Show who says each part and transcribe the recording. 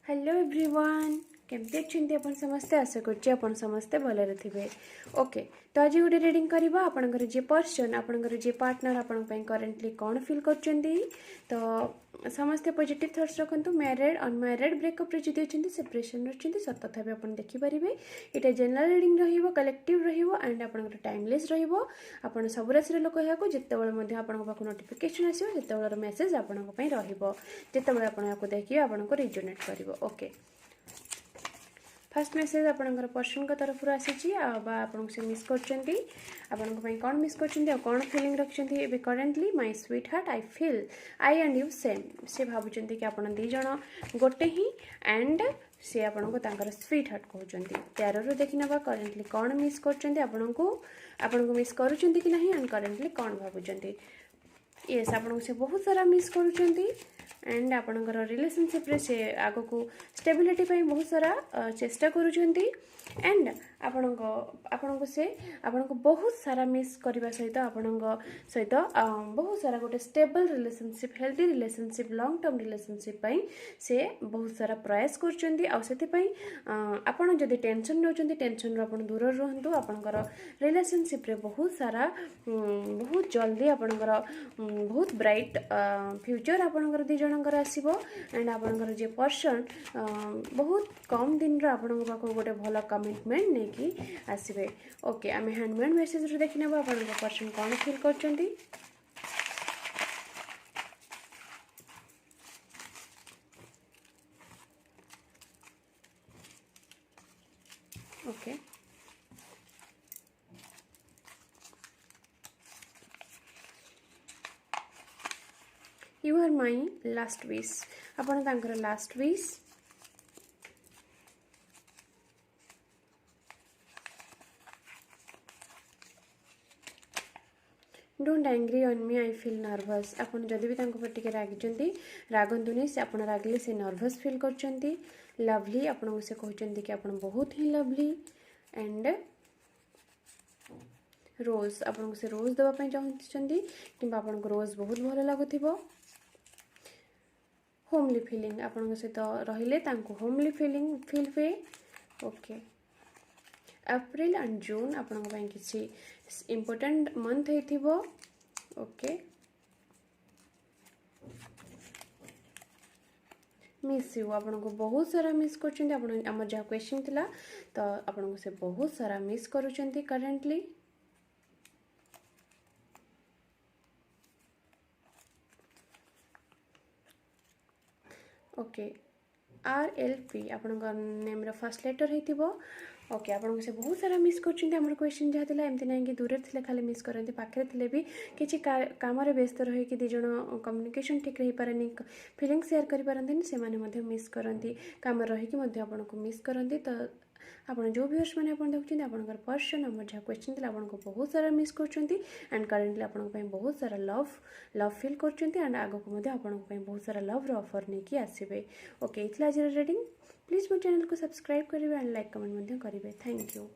Speaker 1: Hello everyone केमती अच्छे अपन समस्ते आशा कर समस्ते भलरे थे ओके तो आज गोटे रिडिंग करवा आपंकर जी पर्सन आपंकर जी पार्टनर आपण करेन्टली कौन फिल कर तो समस्ते पॉजिटिव थॉट्स रखु मैरिड अनमैरिड ब्रेकअप जी अच्छे सेपरेशन अच्छी सत तथा भी आप देखिपारे ये जनरल रिडिंग रो कलेक्टिव एंड आपंकर टाइमलेस आप सब राशि लोक यहाँ जिते आप नोटिफिकेशन आसो जिते मेसेज आपंप जिते आप देखिए आपको रिजोनेट कर ओके फर्स्ट मेसेज आपंकर पर्सन का तरफ आसी आपन से मिस कर कौन मिस कर कौन फिलिंग रखिंट ए currently my sweet heart I feel I and you same से भावुं कि आप दीज गोटे ही एंड सी आपन को स्वीट हार्ट कहते प्यार देखी ना करेन्टली कौन मिस कर मिस कर एंड करेन्टली कौन भावुं येस आपन से बहुत सारा मिस करुँच एंड आपणकर रिलेशनशिप रे से आग को स्टेबिलिटी बहुत सारा चेष्टा करुँच एंड आपण से बहुत सारा मिस करने सहित आपण सहित बहुत सारा गोटे stable relationship healthy relationship long term relationship से बहुत सारा प्रयास कर जदि टेंशन नौकरी टेंशन रू दूर रुहतु आपणकर रिलेशनशिप रे बहुत सारा बहुत जल्दी आपणकर बहुत ब्राइट फ्यूचर आपणकर दी जनकर आसीबो एंड आपणकर जे पर्सन बहुत कम दिन रो आपण पाखो गोटे भल कमिटमेंट नहीं कि आसबे ओके आम हैंडमेड मेसेज रू देखि नेबा आपण पर्सन कौन फील करचंदी okay you are my last wish आपण तांकर last wish don't angry on me I feel nervous आपन जदि भी तांको टिके रागिचंती रागंतुनी से आपन रागले से नर्वस फील करचंती लवली आपन से कहचंती कि आपन बहुत ही लवली एंड रोज आपन से रोज देवा पई चाहचंती किंबा आपन को रोज बहुत भल लागुथिबो होमली फीलिंग आपन सहित रहिले तांको होमली फीलिंग फील हुए ओके अप्रैल एंड जून आपण किसी इम्पोर्टेंट मंथ हो ओके मिस यू आपन को बहुत सारा मिस कर जहाँ क्वेश्चन थिला तो आपन से बहुत सारा मिस करुँच करेन्टली ओके RLP आपण नेम फर्स्ट लेटर होइथिबो ओके आपन से बहुत सारा मिस कर क्वेश्चन जहाँ था एमती ना कि दूर थे खाली मिस करते पाखे थे भी किसी काम व्यस्त रही कि दिज कम्युनिकेशन ठीक रही पारे फीलिंग शेयर करें से मिस करती कम रहीकि आपको मिस करती तो आप जो व्यूअर्स मैंने आप देखते आपंकर पर्सन आम जहाँ क्वेश्चन थी आपको बहुत सारा मिस कर एंड करेन्टली आप बहुत सारा लव फील कर एंड आगक बहुत सारा लव ऑफर नहीं कि आसबे ओके ये आज रिडिंग प्लीज मो चैनल को सब्सक्राइब करेंगे एंड लाइक कमेंट करेंगे थैंक यू।